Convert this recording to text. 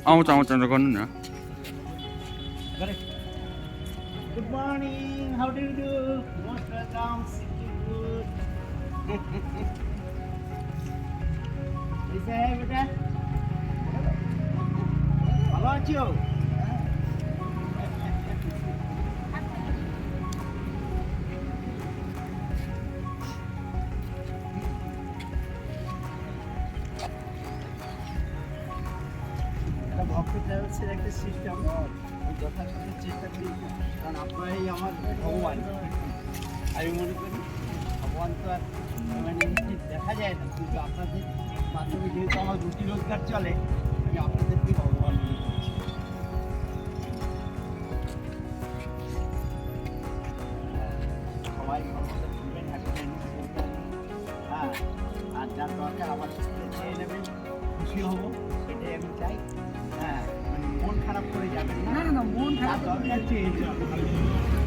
아무튼 저거는요. Good morning. How do you do? Most welcome. Sitting good. Bisa hai beta? ভালো আছো? ভক্ত ট্রাভেলসের একটা system যথাসাধ্য চেষ্টা করি, কারণ আপনারাই আমার ভগবান। আমি মনে করি ভগবান তো আর মানে নিশ্চিত দেখা যায় না, কিন্তু আপনাদের মাধ্যমে যেহেতু আমার রুটি রোজগার চলে, আমি আপনাদেরকে ভগবান মনে করছি। সবাই সর্বদা ঘুরবেন, হ্যাঁ, আর যার দরকার আমার সাথে চেয়ে নেবেন, খুশি হব, এটাই আমি চাই। হ্যাঁ, মানে মন খারাপ করে যাবেন না, মন খারাপ দরকার চেয়ে যাবেন।